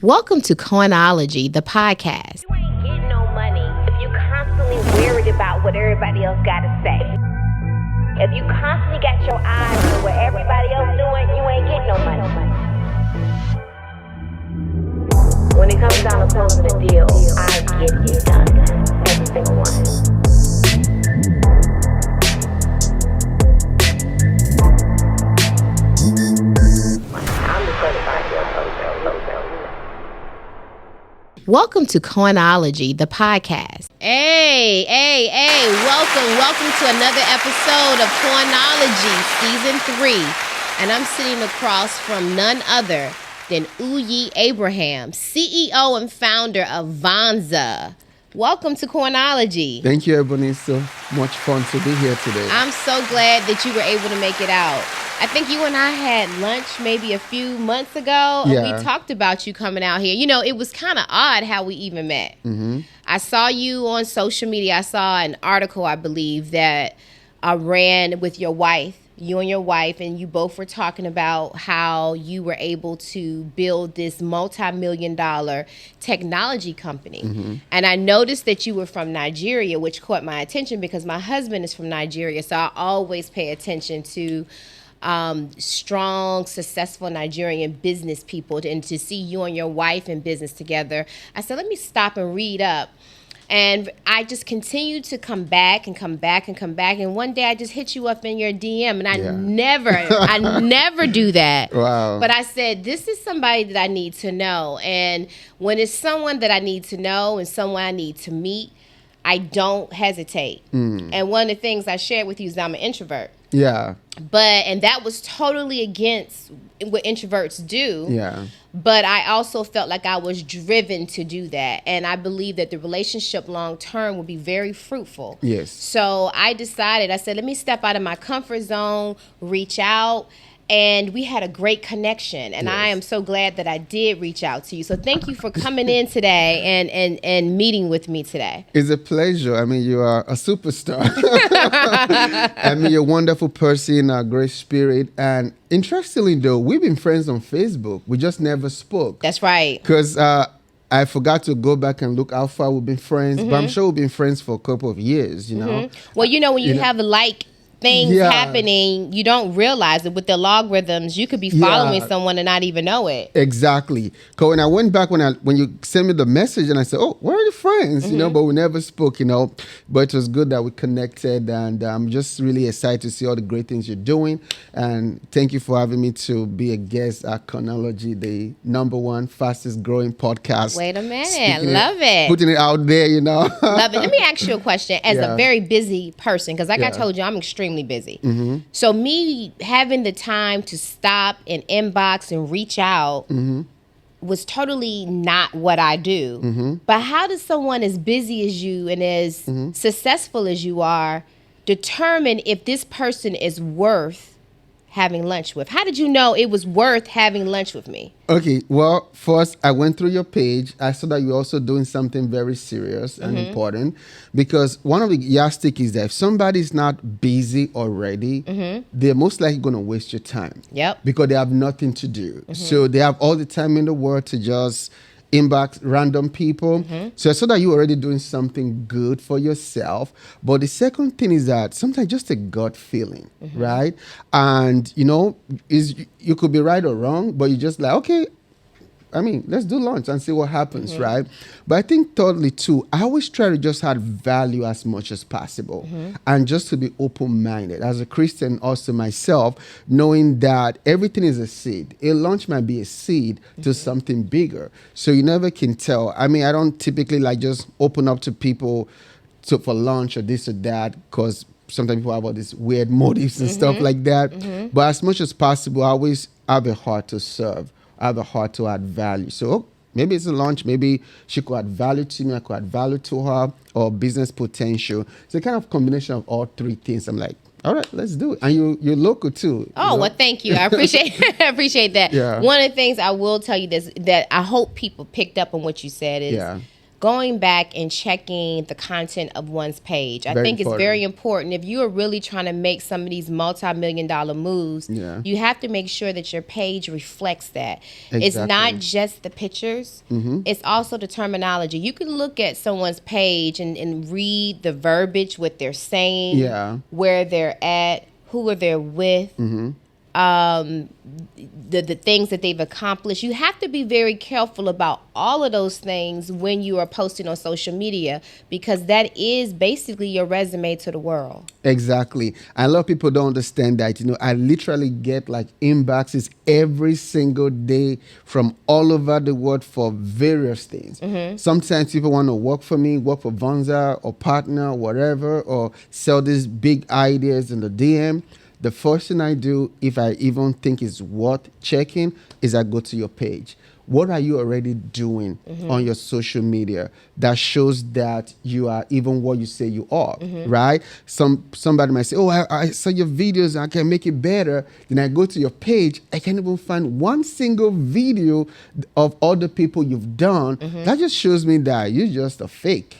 Welcome to Coinology The Podcast. You ain't getting no money if you constantly worried about what everybody else got to say. If you constantly got your eyes on what everybody else doing, you ain't getting no money. When it comes down to closing a deal, I get it done. Every single one. I'm the certified deal closer. Welcome to Coinology The Podcast. Hey, welcome to another episode of Coinology Season 3. And I'm sitting across from none other than Uyi Abraham, CEO and founder of Vanza. Welcome to Coinology. Thank you, Ebony. It's so much fun to be here today. I'm so glad that you were able to make it out. I think you and I had lunch maybe a few months ago, and we talked about you coming out here. You know, it was kind of odd how we even met. Mm-hmm. I saw you on social media. I saw an article, I believe, that ran with your wife. You and your wife, and you both were talking about how you were able to build this multi-million-dollar technology company. Mm-hmm. And I noticed that you were from Nigeria, which caught my attention because my husband is from Nigeria. So I always pay attention to strong, successful Nigerian business people. And to see you and your wife in business together, I said, let me stop and read up. And I just continued to come back. And one day I just hit you up in your DM, and I never do that. Wow. But I said, this is somebody that I need to know. And when it's someone that I need to know and someone I need to meet, I don't hesitate. And one of the things I shared with you is I'm an introvert. Yeah. And that was totally against what introverts do. Yeah. But I also felt like I was driven to do that. And I believe that the relationship long term will be very fruitful. Yes. So I said, let me step out of my comfort zone, reach out. And we had a great connection. And I am so glad that I did reach out to you. So thank you for coming in today and meeting with me today. It's a pleasure. I mean, you are a superstar. I mean, you're a wonderful person, a great spirit. And interestingly, though, we've been friends on Facebook. We just never spoke. That's right. Because I forgot to go back and look how far we've been friends. Mm-hmm. But I'm sure we've been friends for a couple of years, you know. Well, you know, when you have things happening, you don't realize it. With the logarithms, you could be following someone and not even know it. Exactly. When I went back, when you sent me the message, and I said, oh, we're already friends, you know, but we never spoke, you know. But it was good that we connected, and I'm just really excited to see all the great things you're doing. And thank you for having me to be a guest at Coinology, the #1 fastest growing podcast. Wait a minute. Love it. Putting it out there, you know. Love it. Let me ask you a question. As a very busy person, because like I told you, I'm extremely busy. Mm-hmm. So me having the time to stop and inbox and reach out was totally not what I do. Mm-hmm. But how does someone as busy as you and as successful as you are determine if this person is worth having lunch with? How did you know it was worth having lunch with me? Okay, well, first, I went through your page. I saw that you're also doing something very serious and important, because one of the yardstick is that if somebody's not busy already, they're most likely going to waste your time. Yep. Because they have nothing to do. So they have all the time in the world to just inbox random people. So I saw that you're already doing something good for yourself. But the second thing is that sometimes just a gut feeling, right? And, you know, you could be right or wrong, but you just like, okay, I mean, let's do lunch and see what happens, right? But I think thirdly, too, I always try to just add value as much as possible and just to be open-minded. As a Christian, also myself, knowing that everything is a seed. A lunch might be a seed to something bigger. So you never can tell. I mean, I don't typically like just open up to people for lunch or this or that, because sometimes people have all these weird motives and stuff like that. But as much as possible, I always have a heart to serve. I have a heart to add value. So maybe it's a lunch. Maybe she could add value to me. I could add value to her, or business potential. It's a kind of combination of all three things. I'm like, all right, let's do it. And you're local too. Oh, well, thank you. I appreciate that. Yeah. One of the things I will tell you that I hope people picked up on what you said is going back and checking the content of one's page. I think it's very important. If you are really trying to make some of these multi-million-dollar moves, you have to make sure that your page reflects that. Exactly. It's not just the pictures. It's also the terminology. You can look at someone's page and read the verbiage, what they're saying, where they're at, who are they with, the things that they've accomplished. You have to be very careful about all of those things when you are posting on social media, because that is basically your resume to the world. Exactly. A lot of people don't understand that. I literally get like inboxes every single day from all over the world for various things. Sometimes people want to work for me, work for Vonza or partner or whatever, or sell these big ideas in the DM. The first thing I do, if I even think it's worth checking, is I go to your page. What are you already doing on your social media that shows that you are even what you say you are, right? Somebody might say, I saw your videos, I can make it better. Then I go to your page, I can't even find one single video of all the people you've done. That just shows me that you're just a fake,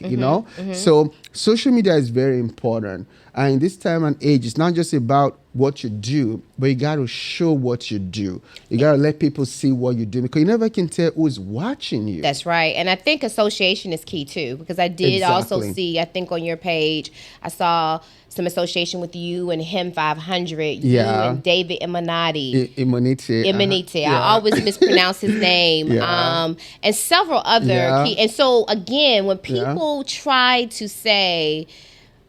So social media is very important. And in this time and age, it's not just about what you do, but you got to show what you do. You got to let people see what you do, because you never can tell who's watching you. That's right. And I think association is key too, because I did also see, I think on your page, I saw some association with you and Him 500, you and David Immoniti. I always mispronounce his name. And several other key. And so again, when people try to say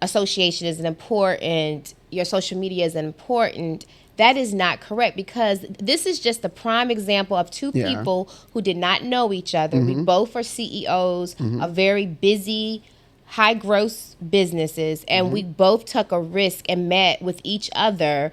association is important, your social media is important, that is not correct, because this is just a prime example of two people who did not know each other. We both are CEOs of very busy, high gross businesses, and we both took a risk and met with each other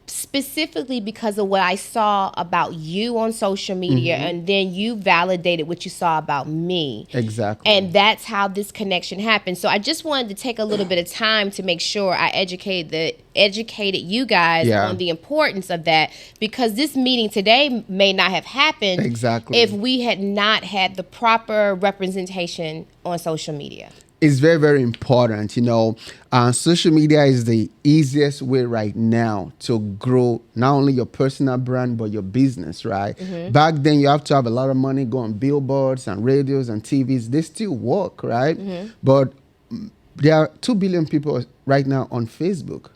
specifically because of what I saw about you on social media, and then you validated what you saw about me. Exactly. And that's how this connection happened. So I just wanted to take a little bit of time to make sure I educated you guys on the importance of that, because this meeting today may not have happened if we had not had the proper representation on social media. It's very, very important. Social media is the easiest way right now to grow not only your personal brand, but your business, right? Back then, you have to have a lot of money, go on billboards and radios and TVs. They still work, right? But there are 2 billion people right now on Facebook,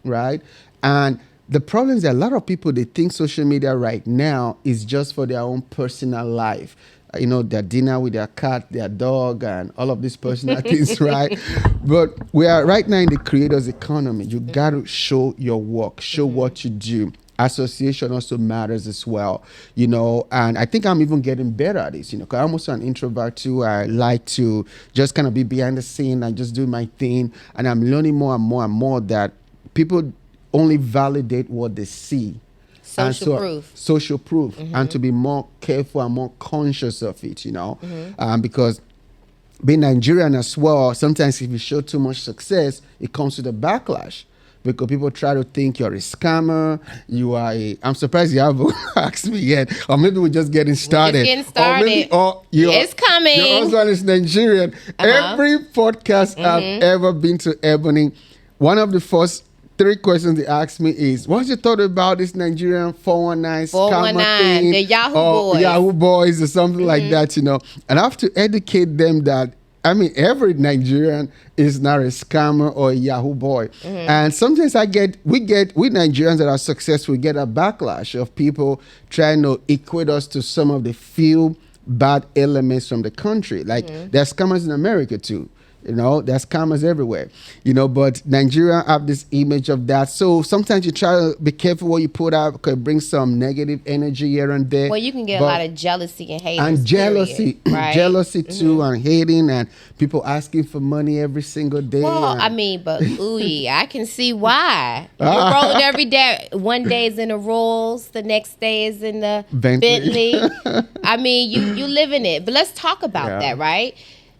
right? And the problem is that a lot of people, they think social media right now is just for their own personal life. Their dinner with their cat, their dog, and all of these personal things, right? But we are right now in the creator's economy. You got to show your work, show what you do. Association also matters as well, and I think I'm even getting better at this, because I'm also an introvert too. I like to just kind of be behind the scene and just do my thing. And I'm learning more and more and more that people only validate what they see. Social proof, and to be more careful and more conscious of it, because being Nigerian as well, sometimes if you show too much success, it comes with a backlash, because people try to think you're a scammer, I'm surprised you haven't asked me yet, or maybe we're just getting started. It's coming. Your husband is Nigerian. Every podcast I've ever been to Ebony, one of the first 3 questions they asked me is, what's your thought about this Nigerian 419 scammer thing? The Yahoo Boys or something like that, And I have to educate them that, every Nigerian is not a scammer or a Yahoo boy. And sometimes we Nigerians that are successful, we get a backlash of people trying to equate us to some of the few bad elements from the country. Like, there's scammers in America too. There's scammers everywhere, but Nigeria have this image of that. So sometimes you try to be careful what you put out, because it brings some negative energy here and there. Well, you can get a lot of jealousy and hate. And jealousy, right? Jealousy too, and hating, and people asking for money every single day. Well, but Uyi, I can see why. You're rolling every day. One day is in the Rolls, the next day is in the Bentley. You live in it. But let's talk about that, right?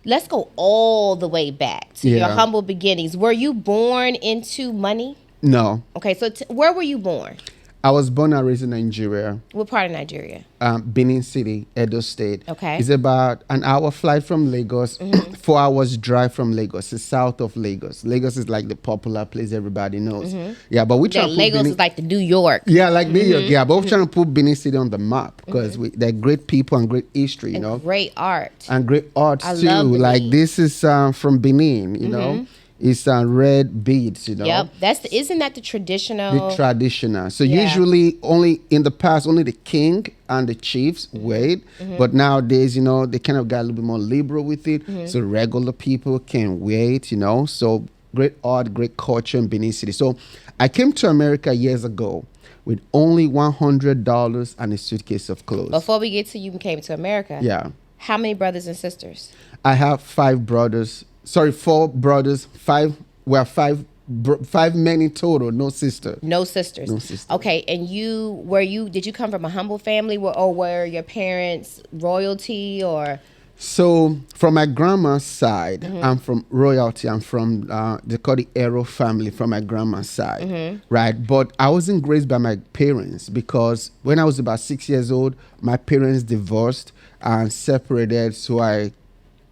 Let's go all the way back to your humble beginnings. Were you born into money? No. Okay, so where were you born? I was born and raised in Nigeria. What part of Nigeria? Benin City, Edo State. Okay. It's about an hour flight from Lagos, 4 hours drive from Lagos. It's south of Lagos. Lagos is like the popular place everybody knows. Yeah, but we're trying to put Lagos is like the New York. Yeah, like New York. Yeah, but we're trying to put Benin City on the map because they're great people and great history, you know. Great art. And great art too. Love Benin. Like this is from Benin, you know. It's red beads, you know. Yep, isn't that the traditional? The traditional. So usually only in the past, only the king and the chiefs wait. But nowadays, you know, they kind of got a little bit more liberal with it. So regular people can wait, you know. So great art, great culture in Benin City. So I came to America years ago with only $100 and a suitcase of clothes. Before we get to you came to America. Yeah. How many brothers and sisters? I have 4 brothers. Five men in total. No sister. No sisters. No sister. Okay, and did you come from a humble family, or were your parents royalty, or? So from my grandma's side, I'm from royalty. I'm from they call the Arrow family from my grandma's side, right? But I wasn't raised by my parents because when I was about 6 years old, my parents divorced and separated. So I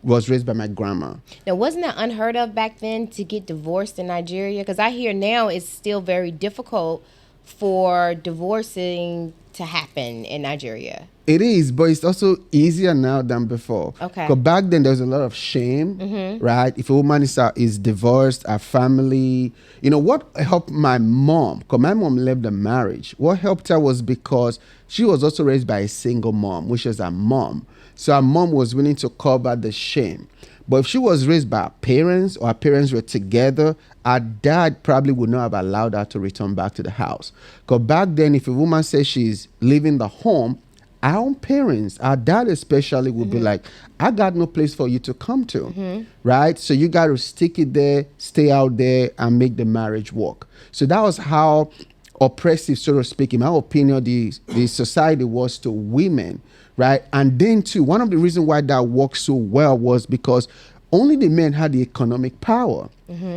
was raised by my grandma. Now, wasn't that unheard of back then to get divorced in Nigeria? Because I hear now it's still very difficult for divorcing to happen in Nigeria. It is, but it's also easier now than before. Okay. Because back then there was a lot of shame, right? If a woman is divorced, a family, you know, what helped my mom, because my mom left the marriage, what helped her was because she was also raised by a single mom, which is her mom. So her mom was willing to cover the shame. But if she was raised by her parents or her parents were together, her dad probably would not have allowed her to return back to the house. Because back then, if a woman says she's leaving the home, our own parents, our dad especially, would be like, I got no place for you to come to, right? So you got to stick it there, stay out there, and make the marriage work. So that was how oppressive, so to speak, in my opinion, the society was to women, right? And then too, one of the reasons why that worked so well was because only the men had the economic power.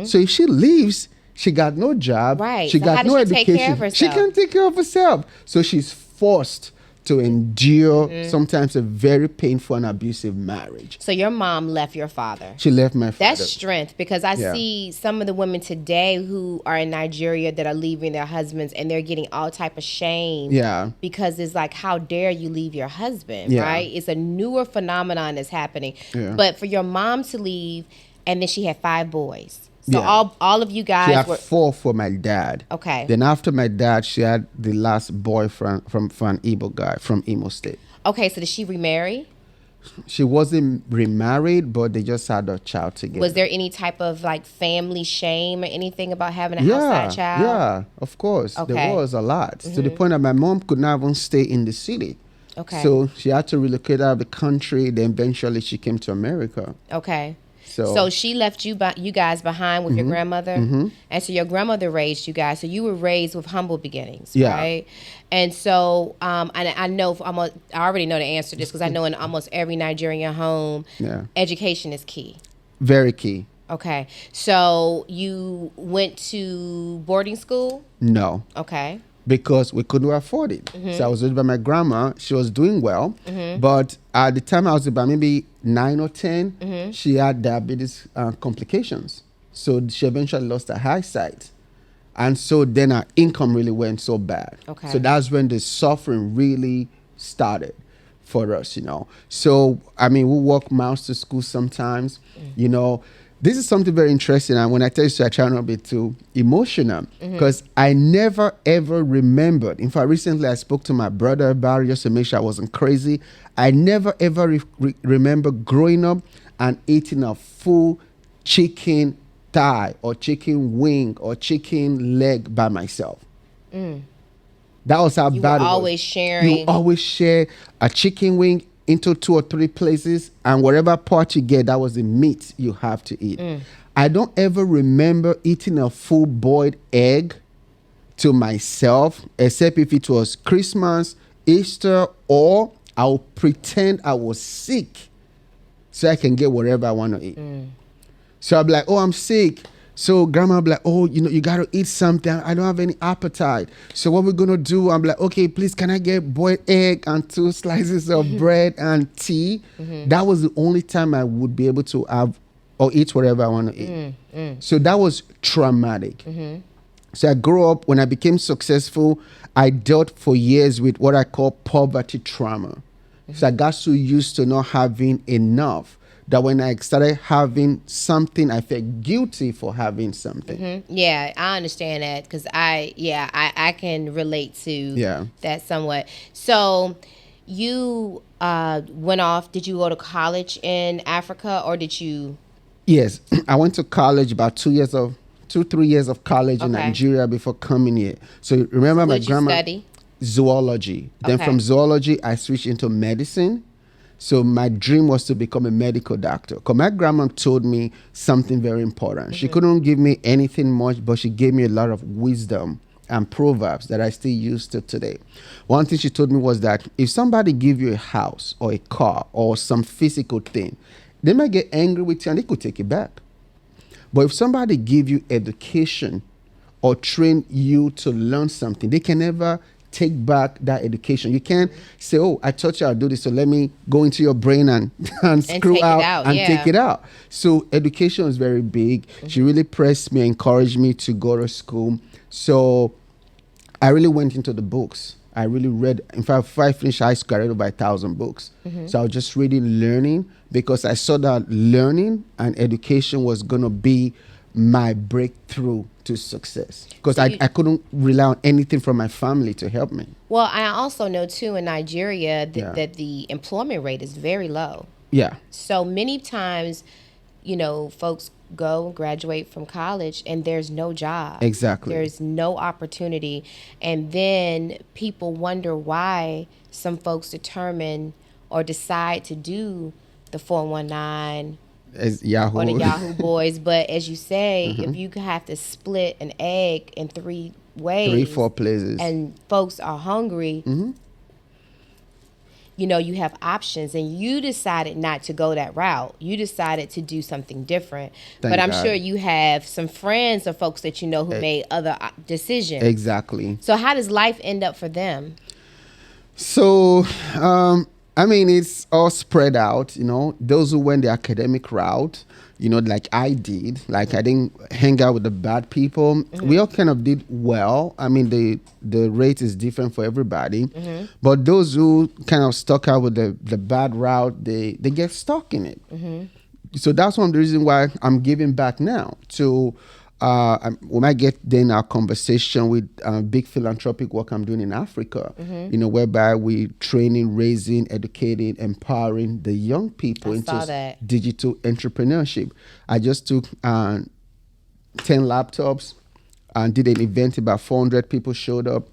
So if she leaves, she got no job, right? She got no education. She can't take care of herself. So she's forced to endure sometimes a very painful and abusive marriage. So your mom left your father. She left my father. That's strength, because I see some of the women today who are in Nigeria that are leaving their husbands and they're getting all type of shame. Yeah. Because it's like, how dare you leave your husband, right? It's a newer phenomenon that's happening. Yeah. But for your mom to leave, and then she had 5 boys. So all of you guys she had 4 for my dad. Okay. Then after my dad, she had the last boyfriend from an Igbo guy from Imo State. Okay, so did she remarry? She wasn't remarried, but they just had a child together. Was there any type of like family shame or anything about having a outside child? Yeah, of course. Okay. There was a lot. To the point that my mom could not even stay in the city. Okay. So she had to relocate out of the country. Then eventually she came to America. Okay. So she left you guys behind with your grandmother, and so your grandmother raised you guys. So you were raised with humble beginnings, right? And so, and I know I already know the answer to this because I know in almost every Nigerian home, education is key. Very key. Okay, so you went to boarding school? No. Okay. Because we couldn't afford it. So I was raised by my grandma. She was doing well. But at the time I was about maybe 9 or 10, she had diabetes complications. So she eventually lost her eyesight. And so then her income really went so bad. Okay. So that's when the suffering really started for us, you know. So, I mean, we walk miles to school sometimes, you know. This is something very interesting, and when I tell you, I try not to be too emotional, because I never, ever remembered. In fact, recently I spoke to my brother about it just to make sure I wasn't crazy. I never, ever remember growing up and eating a full chicken thigh or chicken wing or chicken leg by myself. That was how bad it was. You were always sharing. You always share a chicken wing into 2 or 3 places, and whatever part you get, that was the meat you have to eat. I don't ever remember eating a full boiled egg to myself, except if it was Christmas, Easter, or I'll pretend I was sick so I can get whatever I want to eat. So I'll be like, oh, I'm sick. So grandma be like, oh, you got to eat something. I don't have any appetite. So what we're going to do, I'm like, okay, please, can I get boiled egg and 2 slices of bread and tea? That was the only time I would be able to have or eat whatever I want to eat. So that was traumatic. So I grew up, when I became successful, I dealt for years with what I call poverty trauma. So I got so used to not having enough that when I started having something, I felt guilty for having something. Yeah, I understand that because I can relate to that somewhat. So you went off, did you go to college in Africa or did you? Yes, I went to college about 3 years of college in Nigeria before coming here. So remember my grandma. Study? Zoology. Then from zoology, I switched into medicine. So my dream was to become a medical doctor. Because my grandma told me something very important. She couldn't give me anything much, but she gave me a lot of wisdom and proverbs that I still use to today. One thing she told me was that if somebody give you a house or a car or some physical thing, they might get angry with you and they could take it back. But if somebody give you education or train you to learn something, they can never take back that education. You can't say, oh, I taught you how to do this, so let me go into your brain and screw out and take it out. So education is very big. She really pressed me, encouraged me to go to school. So I really went into the books. I really read. In fact, before I finished high school, I read over 1,000 books. So I was just reading, learning, because I saw that learning and education was going to be my breakthrough to success, because I couldn't rely on anything from my family to help me. Well, I also know too in Nigeria that the employment rate is very low. Yeah. So many times, folks graduate from college and there's no job. Exactly. There's no opportunity. And then people wonder why some folks determine or decide to do the 419 as Yahoo or the Yahoo Boys. But as you say, if you have to split an egg in 3 ways, 4 places, and folks are hungry, you have options, and you decided not to go that route. You decided to do something different. But I'm sure you have some friends or folks that who made other decisions. Exactly. So how does life end up for them? So, it's all spread out, those who went the academic route, like I did, like I didn't hang out with the bad people. We all kind of did well. The rate is different for everybody. But those who kind of stuck out with the bad route, they get stuck in it. So that's one of the reasons why I'm giving back now to we might get then our conversation with big philanthropic work I'm doing in Africa, whereby we training, raising, educating, empowering the young people into digital entrepreneurship. I just took 10 laptops and did an event. About 400 people showed up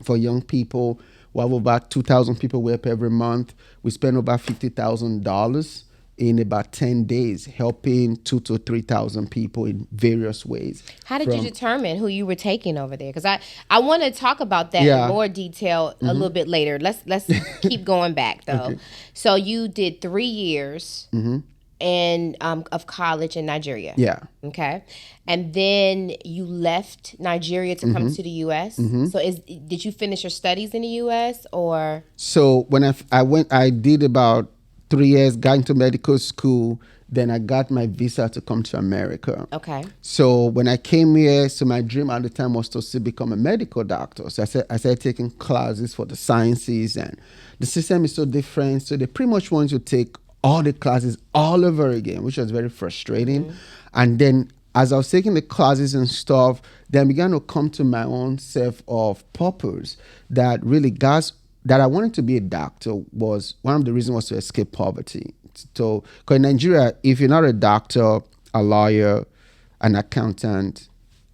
for young people. We have about 2,000 people we help every month. We spend about $50,000 in about 10 days, helping 2,000 to 3,000 people in various ways. How did you determine who you were taking over there? Because I want to talk about that in more detail a little bit later. Let's keep going back though. Okay. So you did 3 years of college in Nigeria. Yeah. Okay. And then you left Nigeria to come to the U.S. So did you finish your studies in the U.S. or? So when I went, I did about 3 years, got into medical school, then I got my visa to come to America. Okay. So when I came here, so my dream at the time was to still become a medical doctor. So I started taking classes for the sciences, and the system is so different. So they pretty much want you to take all the classes all over again, which was very frustrating. And then as I was taking the classes and stuff, then I began to come to my own self of purpose that really that I wanted to be a doctor. Was one of the reasons was to escape poverty. So, because in Nigeria, if you're not a doctor, a lawyer, an accountant,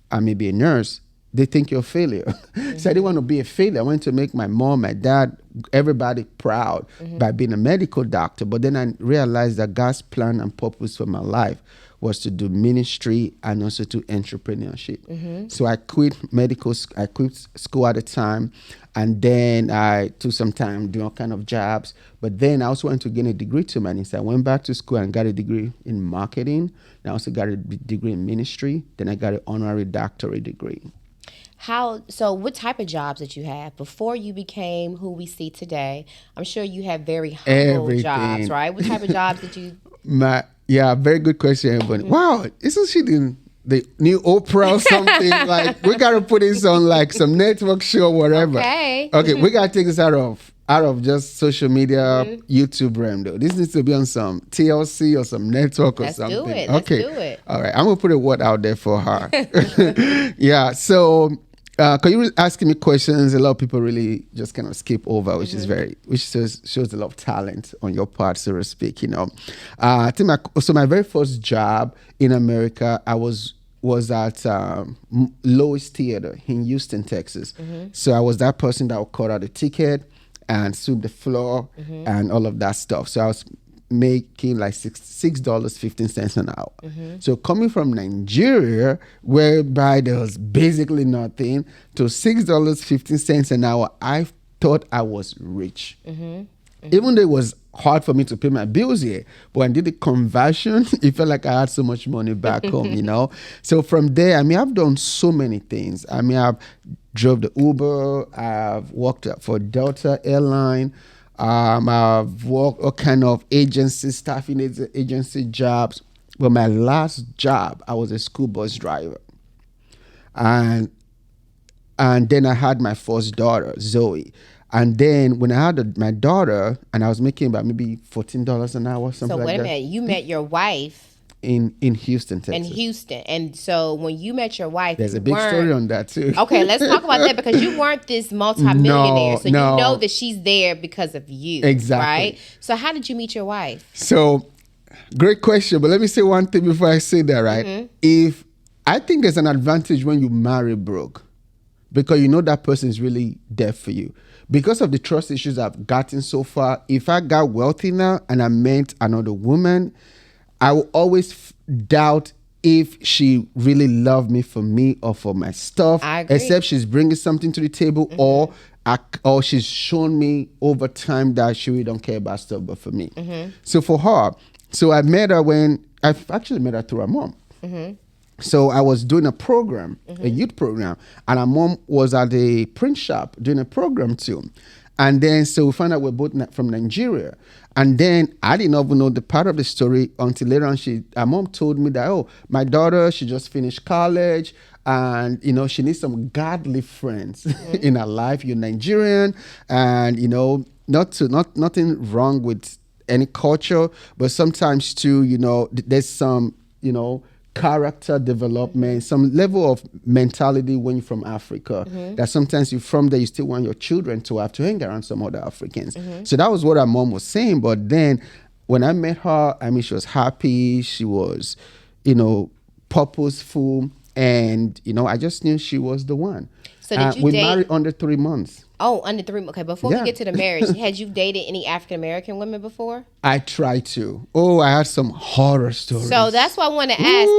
and maybe a nurse, they think you're a failure. So I didn't want to be a failure. I wanted to make my mom, my dad, everybody proud by being a medical doctor. But then I realized that God's plan and purpose for my life was to do ministry and also to entrepreneurship. So I quit I quit school at the time, and then I took some time doing all kind of jobs. But then I also wanted to gain a degree to my So I went back to school and got a degree in marketing. And I also got a degree in ministry. Then I got an honorary doctorate degree. So what type of jobs did you have before you became who we see today? I'm sure you had very humble jobs, right? What type of jobs did you? Very good question, Ebony. Wow, isn't she the new Oprah or something? Like, we got to put this on like some network show, whatever. Okay, we got to take this out of just social media, YouTube realm though. This needs to be on some TLC or some network or something. Let's do it. All right, I'm going to put a word out there for her. So... Because you were asking me questions, a lot of people really just kind of skip over, which shows a lot of talent on your part, so to speak. I think my very first job in America, I was at Lois Theater in Houston, Texas. So I was that person that would cut out the ticket and sweep the floor and all of that stuff. So I was making like $6.15 an hour. So coming from Nigeria, whereby there was basically nothing, to $6.15 an hour, I thought I was rich. Even though it was hard for me to pay my bills here, but when I did the conversion, it felt like I had so much money back home, So from there, I've done so many things. I've drove the Uber, I've worked for Delta Airline, I've worked all kind of staffing agency jobs. But my last job, I was a school bus driver. And then I had my first daughter, Zoe. And then when I had my daughter, and I was making about maybe $14 an hour, something like that. So wait a minute, you met your wife in Houston, Texas. In Houston. And so when you met your wife, there's a big story on that too. Okay, let's talk about that, because you weren't this multimillionaire. So you know that she's there because of you. Exactly. Right? So how did you meet your wife? So great question. But let me say one thing before I say that, right? I think there's an advantage when you marry broke, because you know that person is really there for you. Because of the trust issues I've gotten so far, if I got wealthy now and I met another woman, I will always doubt if she really loved me for me or for my stuff. I agree. Except she's bringing something to the table, or she's shown me over time that she really don't care about stuff but for me. So for her, I met her I've actually met her through her mom. So I was doing a program, a youth program, and her mom was at a print shop doing a program too. And then, so we found out we're both from Nigeria. And then I didn't even know the part of the story until later on. Her mom told me that, my daughter, she just finished college, and, she needs some godly friends in her life. You're Nigerian, and, nothing wrong with any culture, but sometimes too, there's some, character development, some level of mentality when you're from Africa, that sometimes you're from there, you still want your children to have to hang around some other Africans. So that was what her mom was saying. But then when I met her, she was happy, she was, purposeful, and, I just knew she was the one. So did you we date? married under 3 months. Oh, under 3 months. Okay, before we get to the marriage, had you dated any African-American women before? I tried to. I had some horror stories. So that's why I want to ask,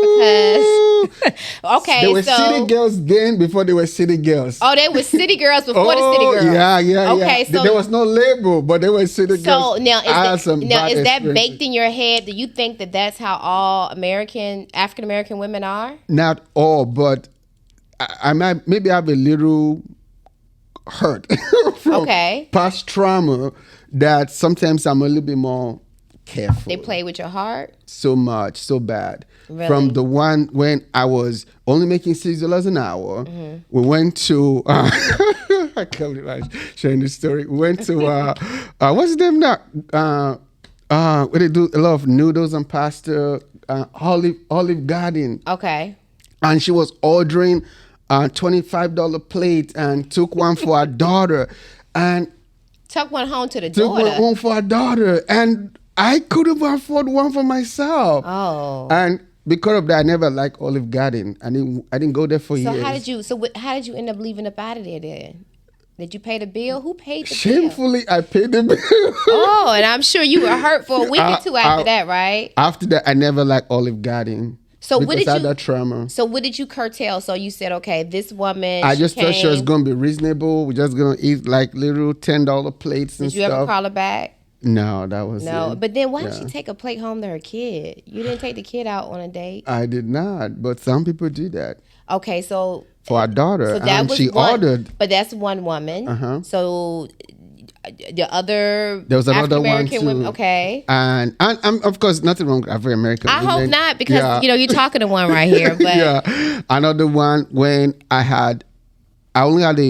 because, okay, they were city girls then before they were city girls. Oh, they were city girls before the city girls. Yeah. Okay, so there was no label, but they were city girls. So now, is that baked in your head? Do you think that that's how all African-American women are? Not all, but I might maybe have a little hurt from past trauma that sometimes I'm a little bit more careful. They play with your heart? So much, so bad. Really? From the one when I was only making $6 an hour, we went to, I can't believe I'm sharing this story. We went to, what's the name now? Where they do a lot of noodles and pasta, Olive Garden. Okay. And she was ordering $25 plate and took one for her daughter, and took one home to the daughter. Took one home for her daughter, and I couldn't afford one for myself. Oh. And because of that, I never liked Olive Garden. I didn't go there for years. How did you end up leaving up out of there then? Did you pay the bill? Who paid the bill? Shamefully, I paid the bill. Oh, and I'm sure you were hurt for a week or two after that, right? After that, I never liked Olive Garden. So what did you? I had that trauma. So what did you curtail? So you said, okay, this woman. I just thought she was gonna be reasonable. We're just gonna eat like little $10 plates and stuff. Did you ever call her back? No, that was no. But then why did she take a plate home to her kid? You didn't take the kid out on a date. I did not, but some people do that. Okay, so. For our daughter, so that and was she ordered. But that's one woman. So the other there was another one too. Women, okay. And of course nothing wrong with African American women. I hope not, because you're talking to one right here. But another one when I only had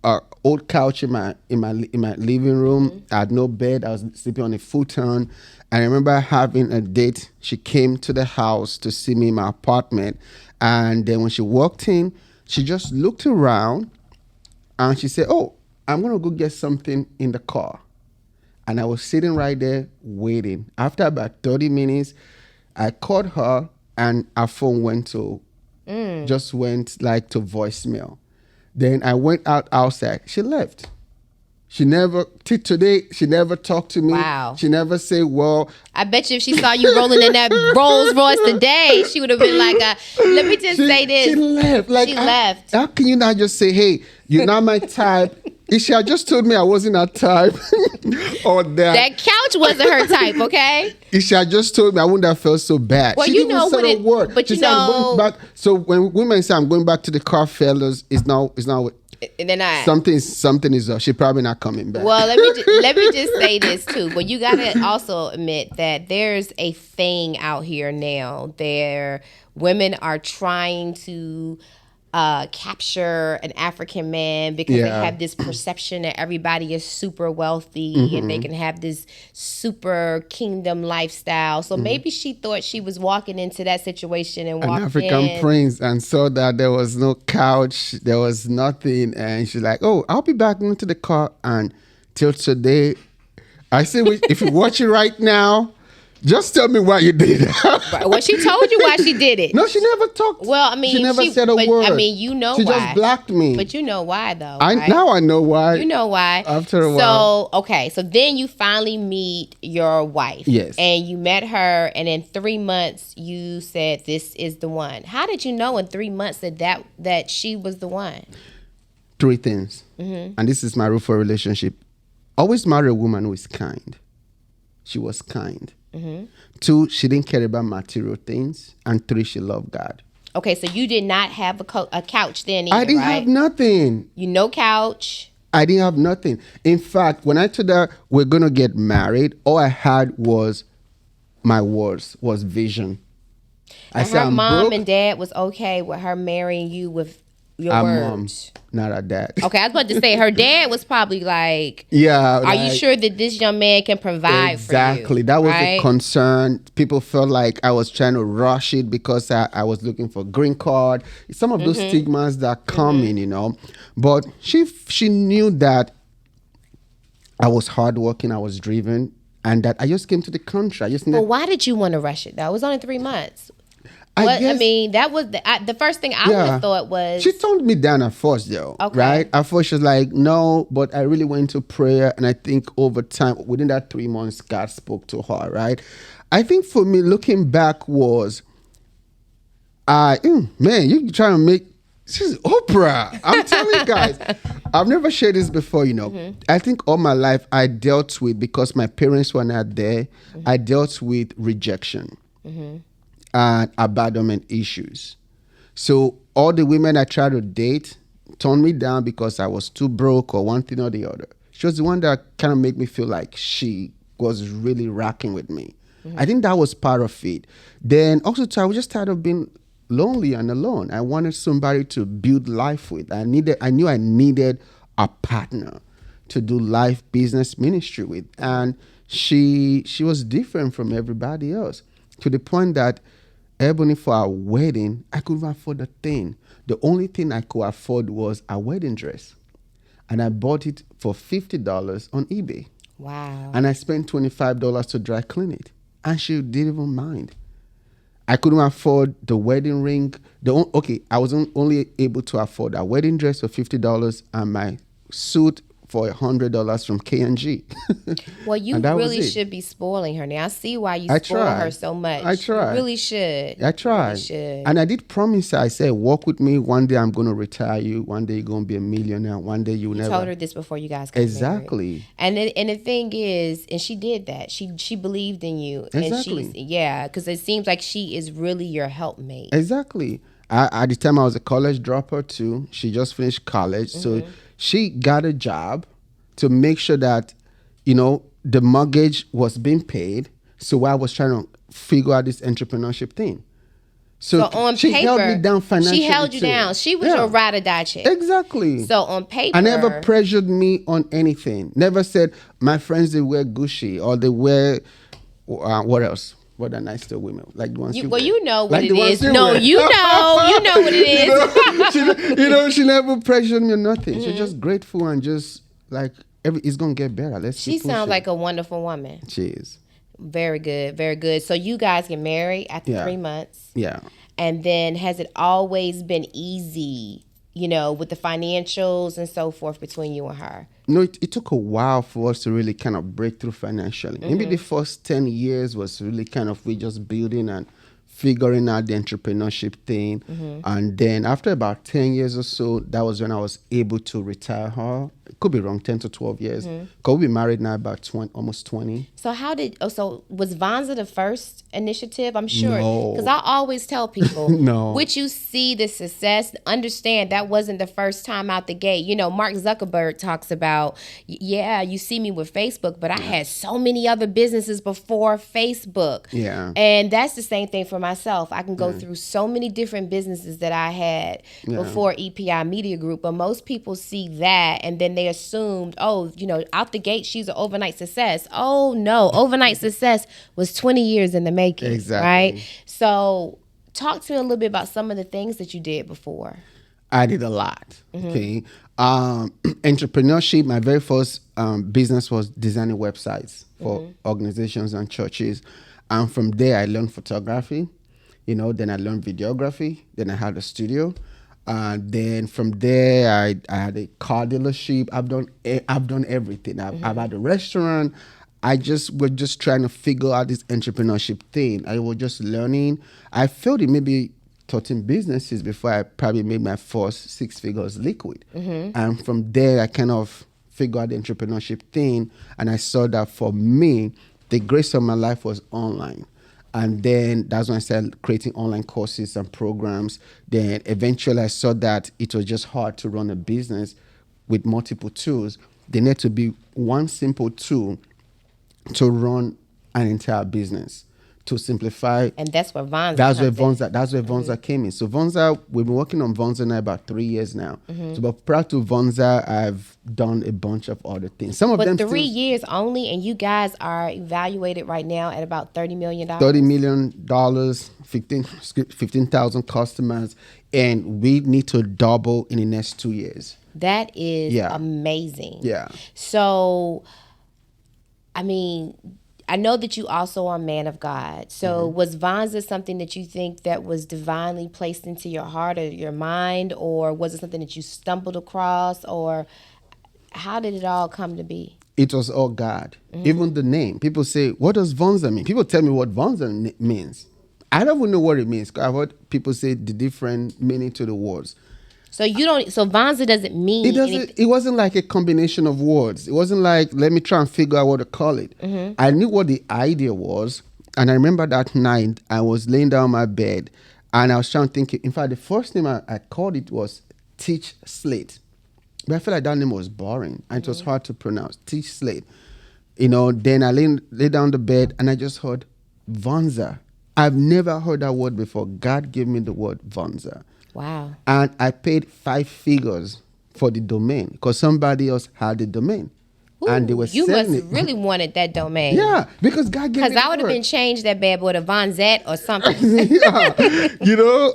a old couch in my living room. Mm-hmm. I had no bed. I was sleeping on a futon. I remember having a date. She came to the house to see me in my apartment, and then when she walked in, she just looked around and she said, "Oh, I'm going to go get something in the car." And I was sitting right there waiting. After about 30 minutes, I called her and her phone went to voicemail. Then I went outside. She left. She never talked to me. Wow. She never said, well. I bet you if she saw you rolling in that Rolls Royce today, she would have been like, let me just say this. She left. She left. How can you not just say, hey, you're not my type? If she had just told me I wasn't her type or that couch wasn't her type, okay? If she had just told me, I wouldn't have felt so bad. Well, she didn't even say a word. But she said, I'm going back. So when women say I'm going back to the car, fellas, it's not. And then something is up. She probably not coming back. Well, let me just say this too. But you gotta also admit that there's a thing out here now. Women are trying to capture an African man because they have this perception that everybody is super wealthy and they can have this super kingdom lifestyle. So maybe she thought she was walking into that situation and walked an African prince and saw that there was no couch, there was nothing, and she's like, "Oh, I'll be back into the car." And till today, I say, if you watch it right now, just tell me why you did it. Well, she told you why she did it. No, she never talked. Well, I mean, she never said a word. I mean, you know she why. She just blocked me. But you know why, though. Right? Now I know why. You know why. After a while. So, okay. So then you finally meet your wife. Yes. And you met her, and in 3 months, you said, this is the one. How did you know in 3 months that she was the one? 3 things. And this is my rule for a relationship. Always marry a woman who is kind. She was kind. 2, she didn't care about material things. And 3, she loved God. Okay, so you did not have a couch then either, I didn't have nothing. No couch. I didn't have nothing. In fact, when I told her we're going to get married, all I had was my words, was vision. And her mom and dad was okay with her marrying you with your words. Mom, not her dad. Okay, I was about to say her dad was probably like, yeah. Are you sure that this young man can provide for you? Exactly. That was the concern. People felt like I was trying to rush it because I was looking for a green card. Some of those stigmas that come in, you know. But she knew that I was hardworking, I was driven, and that I just came to the country. Well, why did you want to rush it though? It was only 3 months. I mean, that was the first thing I would have thought was... She toned me down at first, though, right? At first, she was like, no, but I really went into prayer, and I think over time, within that 3 months, God spoke to her, right? I think for me, looking back was, man, you're trying to make... This is Oprah. I'm telling you guys. I've never shared this before, you know. I think all my life, I dealt with, because my parents were not there, I dealt with rejection. And abandonment issues. So all the women I tried to date turned me down because I was too broke or one thing or the other. She was the one that kind of made me feel like she was really rocking with me. I think that was part of it. Then also I was just tired of being lonely and alone. I wanted somebody to build life with. I knew I needed a partner to do life, business, ministry with. And she was different from everybody else, to the point that Ebony, for our wedding, I couldn't afford a thing. The only thing I could afford was a wedding dress. And I bought it for $50 on eBay. Wow. And I spent $25 to dry clean it. And she didn't even mind. I couldn't afford the wedding ring. I was only able to afford a wedding dress for $50 and my suit for $100 from K&G. Well, you really should be spoiling her now. I see why you spoil her so much. I try. You really should. I try. Really should. And I did promise her. I said, work with me. One day I'm going to retire you. One day you're going to be a millionaire. One day you never. Told her this before you guys got Exactly. married. And the thing is, and she did that. She believed in you. Exactly. And because it seems like she is really your helpmate. Exactly. At the time I was a college dropper too. She just finished college. So she got a job to make sure that, the mortgage was being paid. So I was trying to figure out this entrepreneurship thing. So on she paper, held me down financially. She held you down. She was your ride or die chick. Exactly. So on paper, I never pressured me on anything. Never said my friends they wear Gucci or they wear what else? What are nice to women like the ones you know what it is. No, you know what it is. She never pressured me or nothing. She's just grateful and just like it's gonna get better. She sounds like a wonderful woman. She is. Very good, very good. So you guys get married after 3 months. Yeah. And then has it always been easy, with the financials and so forth between you and her? No, it took a while for us to really kind of break through financially. Maybe the first 10 years was really kind of we just building and figuring out the entrepreneurship thing. And then after about 10 years or so, that was when I was able to retire her. It could be wrong, 10 to 12 years. Because we've been married now about almost 20. So was Vonza the first initiative? I'm sure. Because I always tell people, which you see the success, understand that wasn't the first time out the gate. Mark Zuckerberg talks about, you see me with Facebook, but I had so many other businesses before Facebook. Yeah. And that's the same thing for myself. I can go through so many different businesses that I had before EPI Media Group, but most people see that and then they assumed, out the gate, she's an overnight success. Oh, no. Overnight success was 20 years in the making. Exactly. Right? So talk to me a little bit about some of the things that you did before. I did a lot. Okay. Entrepreneurship, my very first business was designing websites for organizations and churches. And from there, I learned photography. Then I learned videography. Then I had a studio. Then from there, I had a car dealership. I've done everything. I've had a restaurant. We're just trying to figure out this entrepreneurship thing. I was just learning. I failed in maybe 13 businesses before I probably made my first 6 figures liquid. And from there, I kind of figured out the entrepreneurship thing. And I saw that for me, the grace of my life was online. And then that's when I started creating online courses and programs. Then eventually I saw that it was just hard to run a business with multiple tools. There needed to be one simple tool to run an entire business, to simplify. And that's where Vonza came in. So Vonza, we've been working on Vonza now about 3 years now. So but prior to Vonza, I've done a bunch of other things. But 3 years only, and you guys are evaluated right now at about $30 million. $30 million, 15,000 customers, and we need to double in the next 2 years. That is amazing. Yeah. So, I know that you also are a man of God. So was Vonza something that you think that was divinely placed into your heart or your mind, or was it something that you stumbled across, or how did it all come to be? It was all God. Even the name. People say, what does Vonza mean? People tell me what Vonza means. I don't even know what it means. I've heard people say the different meaning to the words. So Vonza doesn't mean anything. It wasn't like a combination of words. It wasn't like, let me try and figure out what to call it. I knew what the idea was. And I remember that night, I was laying down on my bed and I was trying to think. In fact, the first name I called it was Teach Slate. But I felt like that name was boring and it was hard to pronounce. Teach Slate. Then I lay down the bed and I just heard Vonza. I've never heard that word before. God gave me the word Vonza. Wow. And I paid 5 figures for the domain because somebody else had the domain. and they were you selling must really wanted that domain. Yeah, because God gave me because I would have been changed that bad boy to Vonzette or something.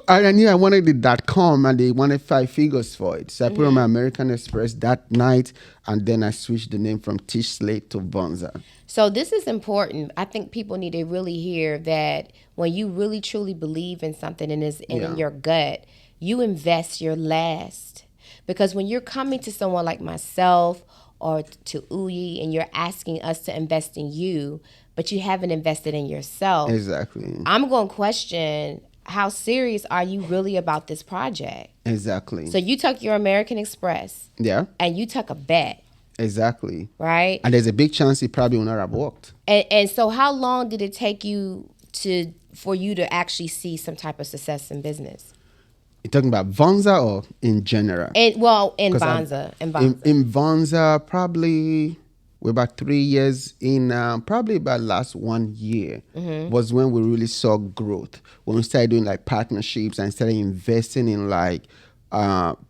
I knew I wanted the .com, and they wanted 5 figures for it. So I put on my American Express that night, and then I switched the name from Tish Slate to Vonza. So this is important. I think people need to really hear that when you really truly believe in something and is in your gut, you invest your last. Because when you're coming to someone like myself or to Uyi and you're asking us to invest in you, but you haven't invested in yourself. Exactly. I'm going to question, how serious are you really about this project? Exactly. So you took your American Express. Yeah. And you took a bet. Exactly. Right? And there's a big chance it probably would not have worked. And so how long did it take you for you to actually see some type of success in business? You're talking about Vonza or in general? In Vonza. In Vonza, probably we're about 3 years in. Probably about last 1 year was when we really saw growth. When we started doing like partnerships and started investing in like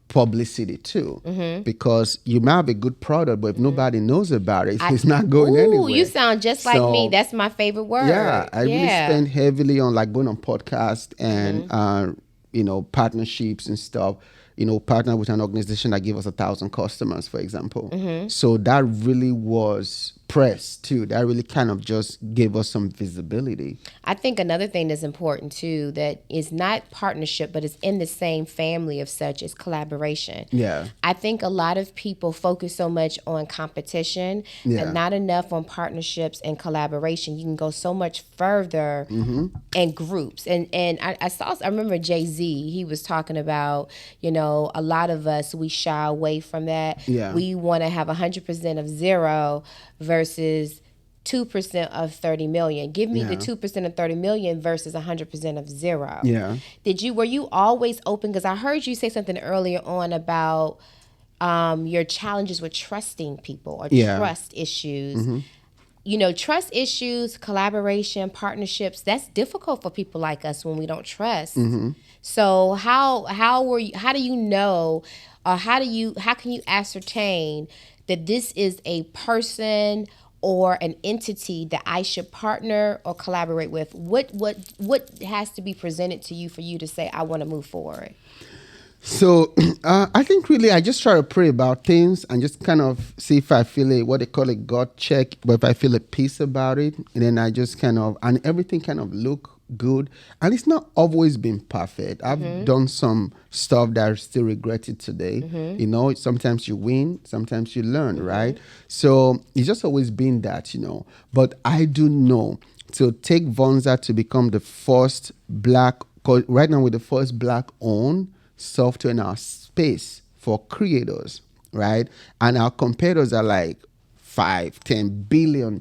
publicity too. Because you might have a good product, but if nobody knows about it, it's not going anywhere. You sound just like me. That's my favorite word. Yeah, I really spend heavily on like going on podcasts and partnerships and stuff. Partner with an organization that gave us 1,000 customers, for example. So that really was press too. That really kind of just gave us some visibility. I think another thing that's important too, that is not partnership, but is in the same family of such, is collaboration. Yeah. I think a lot of people focus so much on competition and not enough on partnerships and collaboration. You can go so much further in groups. And I remember Jay-Z, he was talking about, a lot of us, we shy away from that. Yeah. We want to have 100% of zero versus 2% of 30 million. Give me the 2% of 30 million versus 100% of zero. Yeah. Were you always open? Because I heard you say something earlier on about your challenges with trusting people or trust issues. Trust issues, collaboration, partnerships, that's difficult for people like us when we don't trust. So how do you know, or how can you ascertain that this is a person or an entity that I should partner or collaborate with? What has to be presented to you for you to say, I want to move forward? So I think really I just try to pray about things and just kind of see if I feel what they call a God check, but if I feel a peace about it, and then I just and everything kind of look good. And it's not always been perfect. I've done some stuff that I still regret it today. Sometimes you win, sometimes you learn, right? So it's just always been that, But I do know, to take Vonza to become the first Black, right now we're the first Black-owned software in our space for creators, right? And our competitors are like $5-10 billion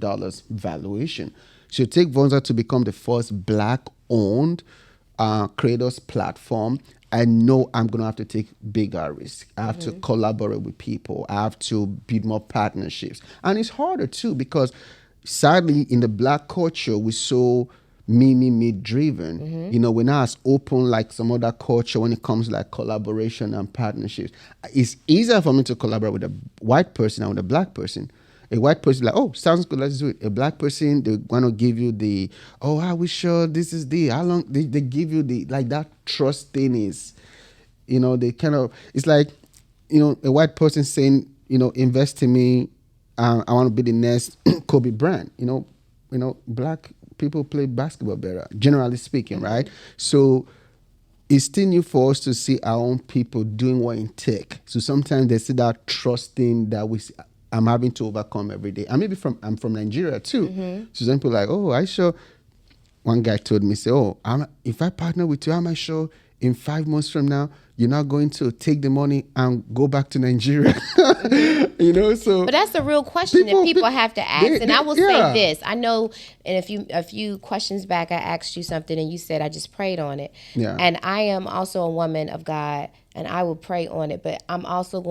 valuation. So take Vonza to become the first Black-owned creators platform. I know I'm going to have to take bigger risks. I have to collaborate with people. I have to build more partnerships. And it's harder too, because sadly in the Black culture, we're so me driven. We're not as open like some other culture when it comes to like collaboration and partnerships. It's easier for me to collaborate with a white person than with a Black person. A white person like, oh, sounds good, let's do it. A Black person, they want to give you the, oh, are we sure this is how long, they give you the, like that trust thing is, they kind of, it's like, a white person saying, invest in me, I want to be the next Kobe Bryant. Black people play basketball better, generally speaking, right? So it's still new for us to see our own people doing what in tech. So sometimes they see that trusting that I'm having to overcome every day. And maybe I'm from Nigeria too. So some people are like, oh, I sure. One guy told me, say, oh, if I partner with you, am I sure in 5 months from now, you're not going to take the money and go back to Nigeria? So. But that's a real question that people have to ask. And I will say this. I know in a few questions back, I asked you something and you said, I just prayed on it. Yeah. And I am also a woman of God, and I will pray on it. But I'm also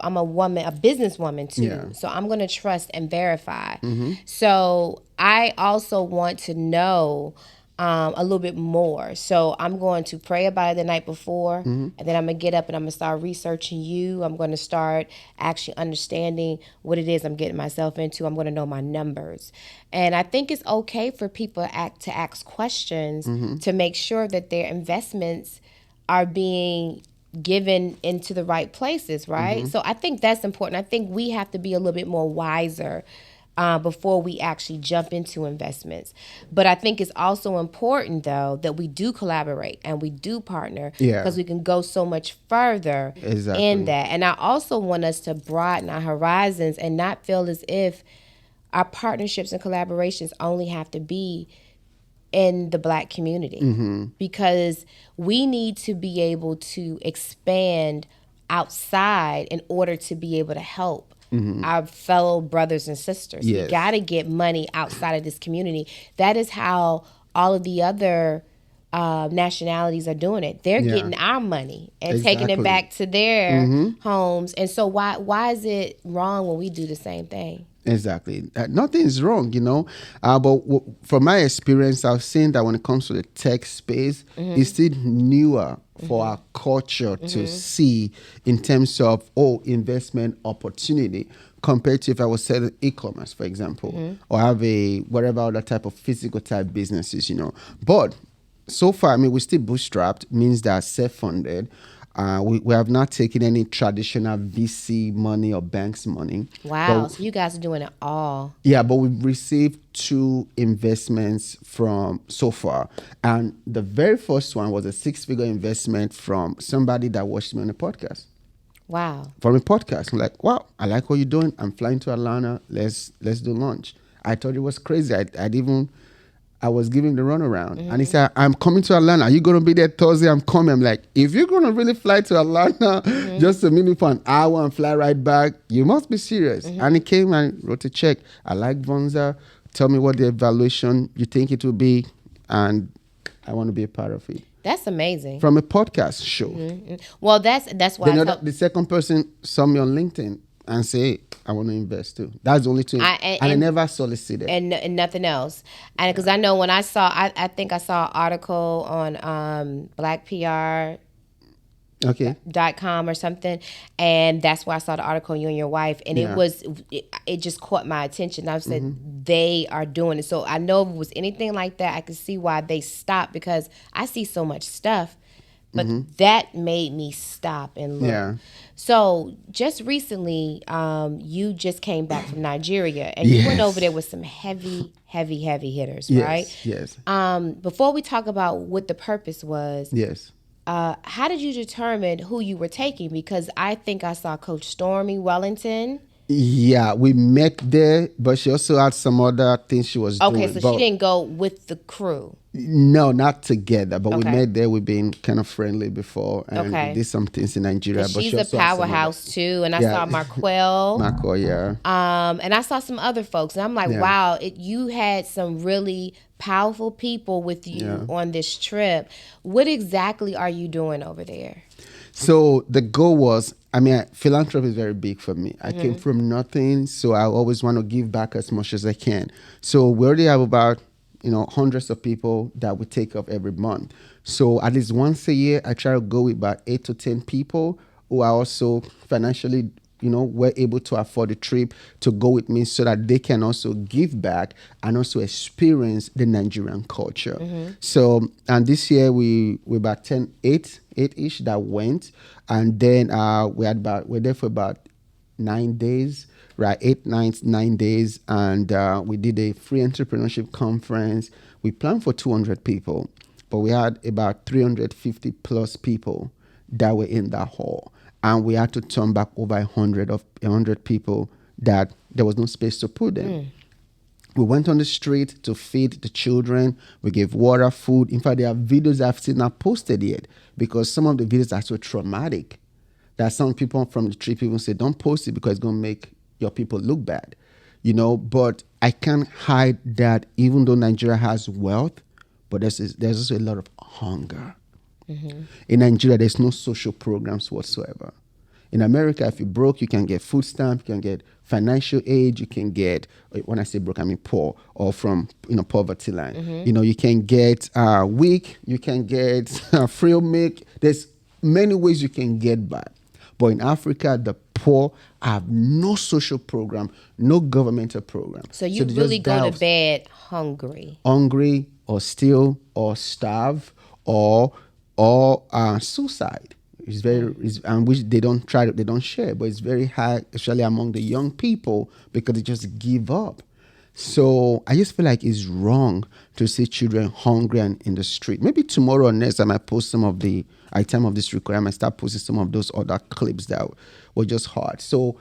I'm a woman, a businesswoman too. Yeah. So I'm going to trust and verify. So I also want to know a little bit more. So I'm going to pray about it the night before, and then I'm going to get up and I'm going to start researching you. I'm going to start actually understanding what it is I'm getting myself into. I'm going to know my numbers. And I think it's okay for people to ask questions to make sure that their investments are being given into the right places, right? So I think that's important. I think we have to be a little bit more wiser before we actually jump into investments. But I think it's also important, though, that we do collaborate and we do partner because we can go so much further in that. And I also want us to broaden our horizons and not feel as if our partnerships and collaborations only have to be in the Black community, because we need to be able to expand outside in order to be able to help our fellow brothers and sisters. We got to get money outside of this community. That is how all of the other nationalities are doing it. They're getting our money and taking it back to their homes. And so why is it wrong when we do the same thing? Exactly. Nothing is wrong, but from my experience, I've seen that when it comes to the tech space, it's still newer for our culture to see in terms of, investment opportunity compared to if I was selling e-commerce, for example, or have a whatever other type of physical type businesses, But so far, we're still bootstrapped, means that self-funded. We have not taken any traditional VC money or banks money. Wow, so you guys are doing it all. Yeah, but we've received 2 investments from so far. And the very first one was a 6-figure investment from somebody that watched me on a podcast. Wow. From a podcast. I'm like, wow, I like what you're doing. I'm flying to Atlanta. Let's do lunch. I thought it was crazy. I was giving the runaround. And he said, I'm coming to Atlanta. Are you going to be there Thursday? I'm coming. I'm like, if you're going to really fly to Atlanta just to meet me for an hour and fly right back, you must be serious. And he came and wrote a check. I like Vonza. Tell me what the evaluation you think it will be. And I want to be a part of it. That's amazing. From a podcast show. Well, that's why the second person saw me on LinkedIn and say, I want to invest too. That's the only thing. I never solicited. And nothing else. And because I know when I think I saw an article on BlackPR.com or something, and that's where I saw the article on you and your wife, and it just caught my attention. I said they are doing it. So I know if it was anything like that, I could see why they stopped, because I see so much stuff. But that made me stop and look. Yeah. So just recently, you just came back from Nigeria, and you went over there with some heavy hitters, right? Yes. Before we talk about what the purpose was, how did you determine who you were taking? Because I think I saw Coach Stormy Wellington. Yeah, we met there, but she also had some other things she was doing. Okay, so she didn't go with the crew. No, not together, but we met there. We've been kind of friendly before, and we did some things in Nigeria. But she's a powerhouse too, and I saw Marquel. And I saw some other folks, and I'm like, wow, you had some really powerful people with you on this trip. What exactly are you doing over there? So the goal was, philanthropy is very big for me. I came from nothing, so I always want to give back as much as I can. So we already have about, hundreds of people that we take off every month. So at least once a year, I try to go with about 8 to 10 people who are also financially, were able to afford the trip to go with me, so that they can also give back and also experience the Nigerian culture. So, and this year we about 8-ish that went, and then we're there for about 9 days, right? 8 nights, 9 days, and we did a free entrepreneurship conference. We planned for 200 people, but we had about 350 plus people that were in that hall. And we had to turn back over 100 people that there was no space to put them. We went on the street to feed the children. We gave water, food. In fact, there are videos I've seen not posted yet, because some of the videos are so traumatic that some people from the trip even say, don't post it because it's going to make your people look bad. But I can't hide that even though Nigeria has wealth, but there's also a lot of hunger. In Nigeria, there's no social programs whatsoever. In America, if you're broke, you can get food stamp, you can get financial aid, you can get, when I say broke, I mean poor, or from poverty line. You can get WIC, you can get free milk. There's many ways you can get by. But in Africa, the poor have no social program, no governmental program. So you really go to bed hungry. Hungry, or steal, or starve, or suicide. It's very, and which they don't share, but it's very high, especially among the young people, because they just give up. So I just feel like it's wrong to see children hungry and in the street. Maybe tomorrow or next, I might post some of the, at time of this recording, I might start posting some of those other clips that were just hard. So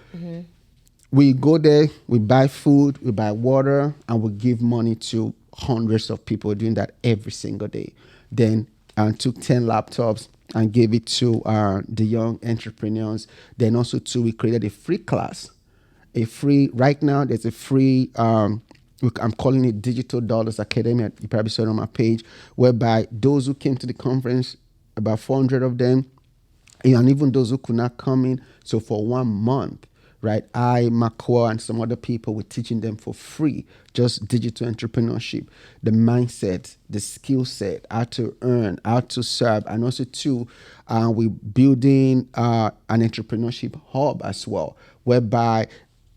we go there, we buy food, we buy water, and we give money to hundreds of people doing that every single day. Then I took 10 laptops and gave it to the young entrepreneurs. Then also too, we created a free class. Right now, there's a free, I'm calling it Digital Dollars Academy. You probably saw it on my page, whereby those who came to the conference, about 400 of them, and even those who could not come in. So for 1 month, right, I, Makwa, and some other people were teaching them for free, just digital entrepreneurship, the mindset, the skill set, how to earn, how to serve, and also too, we're building an entrepreneurship hub as well, whereby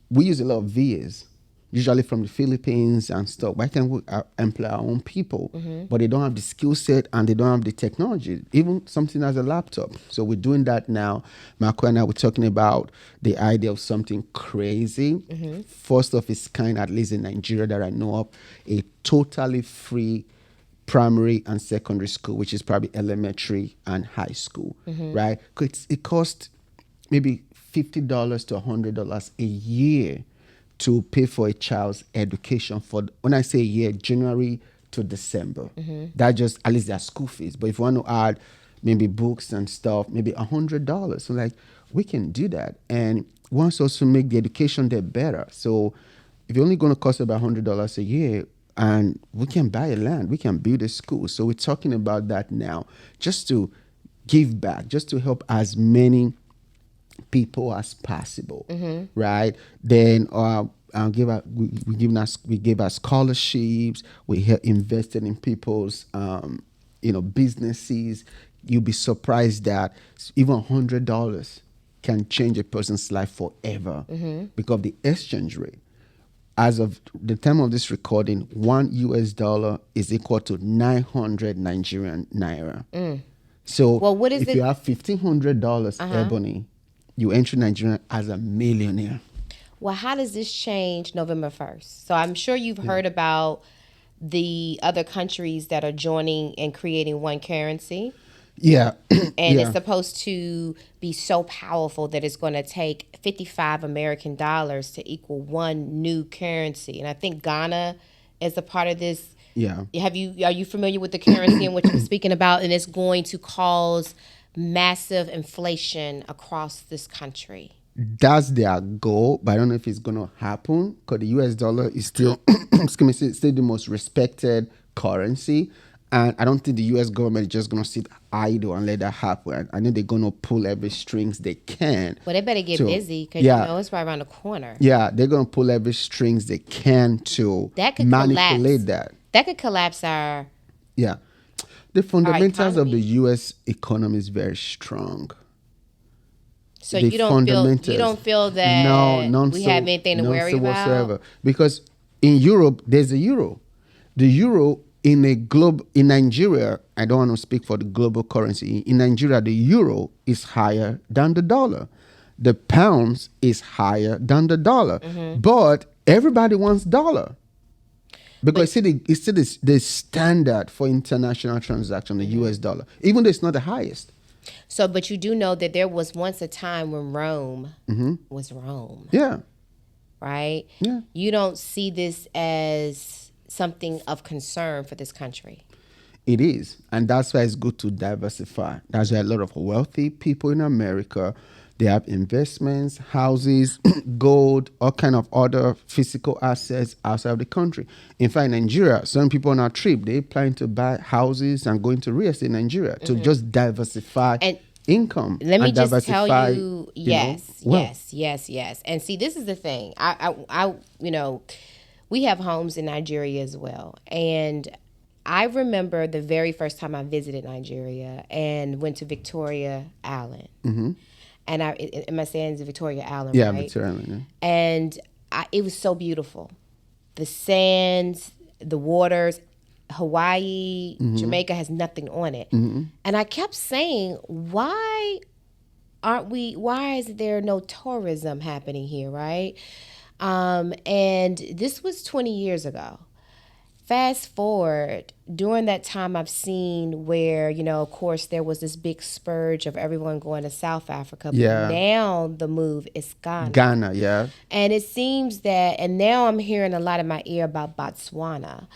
we use a lot of VAs, usually from the Philippines and stuff. Why can't we employ our own people? But they don't have the skill set and they don't have the technology, even something as a laptop. So we're doing that now. Marco and I were talking about the idea of something crazy. First of its kind, at least in Nigeria that I know of, a totally free primary and secondary school, which is probably elementary and high school, right? It costs maybe $50 to $100 a year to pay for a child's education for, when I say a year, January to December. That just, at least their school fees. But if you want to add maybe books and stuff, maybe $100. So like, we can do that. And once also make the education there better. So if you're only going to cost about $100 a year, and we can buy a land, we can build a school. So we're talking about that now, just to give back, just to help as many people as possible, right? Then we give us scholarships. We invested in people's businesses. You'll be surprised that even $100 can change a person's life forever because of the exchange rate. As of the time of this recording, $1 is equal to 900 Nigerian naira. So what is if you have $1,500, Ebony, you enter Nigeria as a millionaire. Well, how does this change November 1st? So I'm sure you've heard about the other countries that are joining and creating one currency. Yeah. And it's supposed to be so powerful that it's going to take 55 American dollars to equal one new currency. And I think Ghana is a part of this. Yeah. Are you familiar with the currency and what you're speaking about? And it's going to cause massive inflation across this country. That's their goal, but I don't know if it's going to happen because the US dollar is still, still the most respected currency. And I don't think the US government is just going to sit idle and let that happen. I know they're going to pull every strings they can. Well, they better get busy because it's right around the corner. Yeah, they're going to pull every strings they can to manipulate that. That could collapse our... Yeah. The fundamentals of the U.S. economy is very strong. So you don't feel that we have anything to worry about? Whatsoever. Because in Europe, there's a euro. The euro in Nigeria, I don't want to speak for the global currency. In Nigeria, the euro is higher than the dollar. The pounds is higher than the dollar. But everybody wants dollar. Because it's still the standard for international transaction, the US dollar, even though it's not the highest. So, but you do know that there was once a time when Rome was Rome. Yeah. Right? Yeah. You don't see this as something of concern for this country. It is. And that's why it's good to diversify. That's why a lot of wealthy people in America, they have investments, houses, gold, all kind of other physical assets outside of the country. In fact, in Nigeria, some people on our trip, they plan to buy houses and go into real estate in Nigeria to just diversify income. Let me just tell you, yes. And see, this is the thing. I we have homes in Nigeria as well. And I remember the very first time I visited Nigeria and went to Victoria Island. Mm-hmm. And am I saying it's Victoria Island, right? Yeah, Victoria Island. Yeah. And it was so beautiful. The sands, the waters. Hawaii, Jamaica has nothing on it. Mm-hmm. And I kept saying, why is there no tourism happening here, right? And this was 20 years ago. Fast forward, during that time I've seen where, of course, there was this big spurge of everyone going to South Africa. But now the move is Ghana. Ghana, yeah. And it seems that, and now I'm hearing a lot in my ear about Botswana,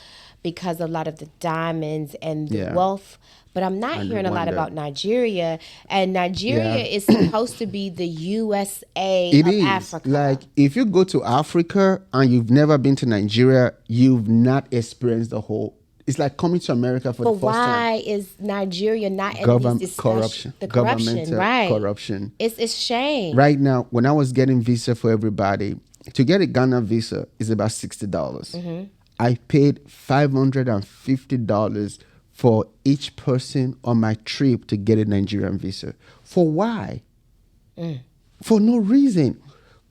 because a lot of the diamonds and the wealth. But I'm not hearing a lot about Nigeria. And Nigeria is supposed to be the USA of Africa. Like, if you go to Africa and you've never been to Nigeria, you've not experienced the whole. It's like coming to America for the first time. But why is Nigeria not at least corruption? The corruption, right? Corruption. It's shame. Right now, when I was getting visa for everybody, to get a Ghana visa is about $60. Mm-hmm. I paid $550 for each person on my trip to get a Nigerian visa. For why? For no reason.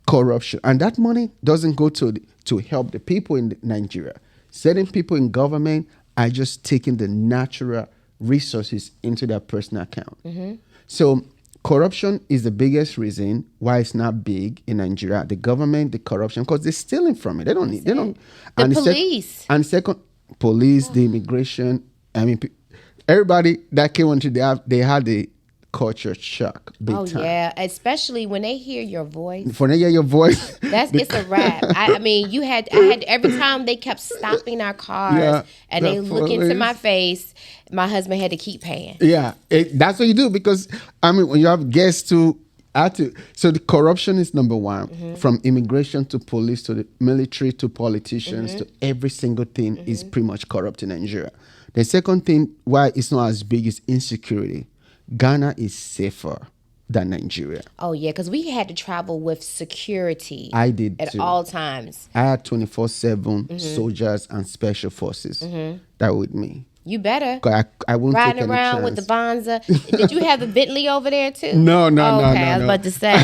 Corruption. And that money doesn't go to help the people in Nigeria. Certain people in government are just taking the natural resources into their personal account. Mm-hmm. So corruption is the biggest reason why it's not big in Nigeria. The government, the corruption, because they're stealing from it. They don't. The police. Second, police, the immigration. I mean, everybody that came onto they had the culture shock big time. Oh yeah, especially when they hear your voice. When they hear your voice, it's a wrap. I mean, I had every time they kept stopping our cars and they look into my face. My husband had to keep paying. Yeah, that's what you do, because I mean, when you have guests so the corruption is number one, from immigration to police to the military to politicians to every single thing is pretty much corrupt in Nigeria. The second thing why it's not as big is insecurity. Ghana is safer than Nigeria. Oh yeah, because we had to travel with security. I did at too. all times. I had 24/7 soldiers and special forces that were with me. You better. I won't riding take any around chance. with the Vanza. Did you have the Bentley over there too? No. Okay, I was about to say.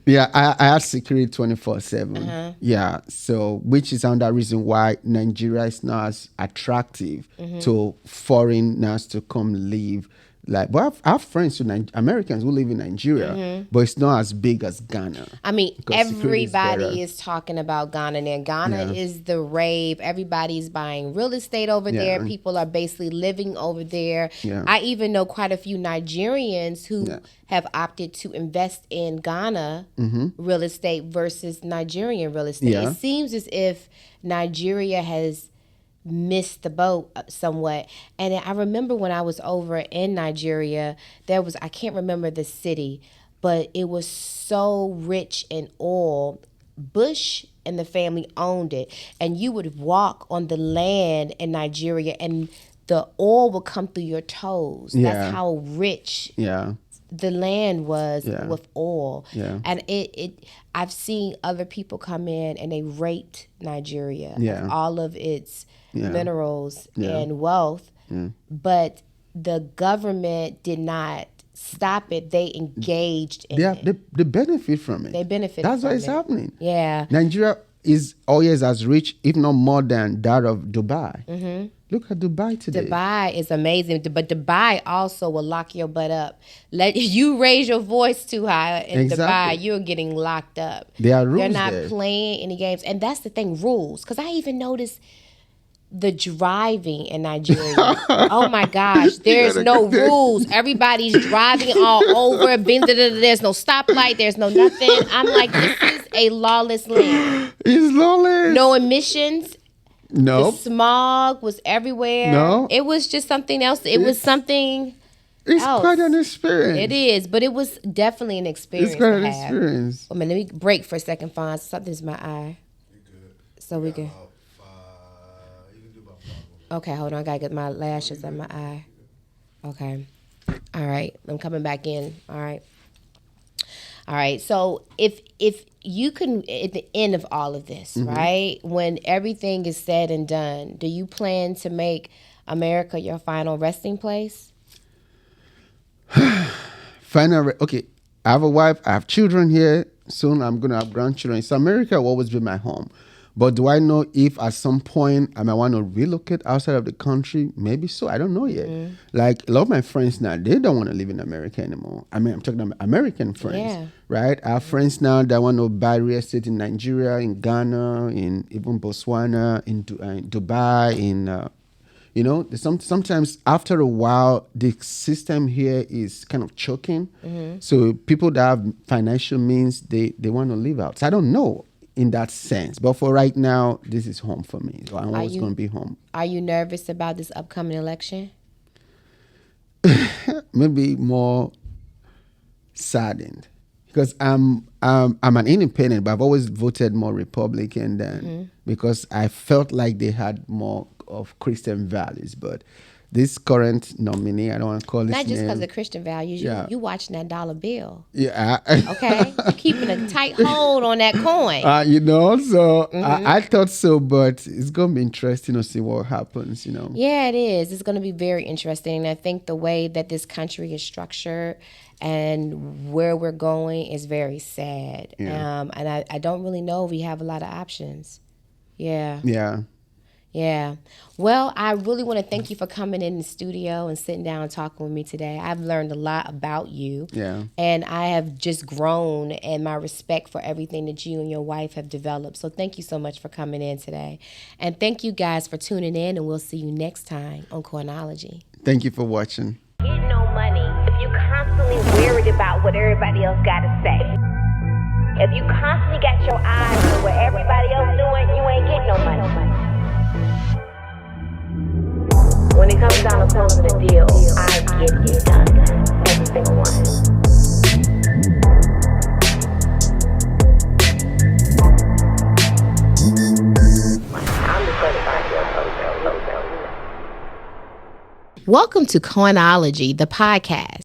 Yeah, I had security 24/7. Yeah, so which is another reason why Nigeria is not as attractive to foreigners to come live. Like, but I have friends Americans who live in Nigeria, but it's not as big as Ghana. I mean, everybody is talking about Ghana now. Ghana is the rave. Everybody's buying real estate over there. People are basically living over there. Yeah. I even know quite a few Nigerians who have opted to invest in Ghana real estate versus Nigerian real estate. Yeah. It seems as if Nigeria has missed the boat somewhat. And I remember when I was over in Nigeria, I can't remember the city, but it was so rich in oil. Bush and the family owned it, and you would walk on the land in Nigeria and the oil would come through your toes. That's how rich the land was with oil. And I've seen other people come in and they raped Nigeria of all of its minerals and wealth, but the government did not stop it. They engaged in it. They benefit from it. They benefit. That's why it's happening. Yeah. Nigeria is always as rich, if not more than that of Dubai. Look at Dubai today. Dubai is amazing, but Dubai also will lock your butt up. Let you raise your voice too high in Dubai, you're getting locked up. There are rules. They're not playing any games, and that's the thing, rules. Because I even noticed the driving in Nigeria. Oh my gosh, there's no rules. Everybody's driving all over. There's no stoplight. There's no nothing. I'm like, this is a lawless land. It's lawless. No emissions. No. The smog was everywhere. No. It was just something else. It was something It's else. quite an experience. It is, but it was definitely an experience. It's quite an experience. Let me break for a second, Fonz. Something's in my eye. You're good. So we good. You can do about 5 more. Okay, hold on. I gotta get my lashes on my eye. Okay. All right. I'm coming back in. All right. So if you can, at the end of all of this, right, when everything is said and done, do you plan to make America your final resting place? Okay. I have a wife. I have children here. Soon I'm going to have grandchildren. So America will always be my home. But do I know if at some point I might want to relocate outside of the country? Maybe so. I don't know yet. Like a lot of my friends now, they don't want to live in America anymore. I mean, I'm talking about American friends, right? I have friends now that want to buy real estate in Nigeria, in Ghana, in even Botswana, in Dubai, sometimes after a while, the system here is kind of choking. So people that have financial means, they want to live out. So I don't know in that sense. But for right now, this is home for me. So I'm always going to be home. Are you nervous about this upcoming election? Maybe more saddened. Because I'm an independent, but I've always voted more Republican than because I felt like they had more of Christian values. But this current nominee, I don't want to call his name. Not just because of Christian values. You watching that dollar bill. Yeah. Okay? You're keeping a tight hold on that coin. So I thought so, but it's going to be interesting to see what happens, Yeah, it is. It's going to be very interesting. And I think the way that this country is structured and where we're going is very sad. Yeah. And I don't really know if we have a lot of options. Yeah. Well, I really want to thank you for coming in the studio and sitting down and talking with me today. I've learned a lot about you. Yeah. And I have just grown in my respect for everything that you and your wife have developed. So thank you so much for coming in today. And thank you guys for tuning in, and we'll see you next time on Coinology. Thank you for watching. Get no money if you constantly worried about what everybody else got to say. If you constantly got your eyes on what everybody else doing, you ain't getting no money. When it comes down to closing the deal, I get it done. Every single one. I'm just going to find you a closer. Welcome to Coinology, the podcast.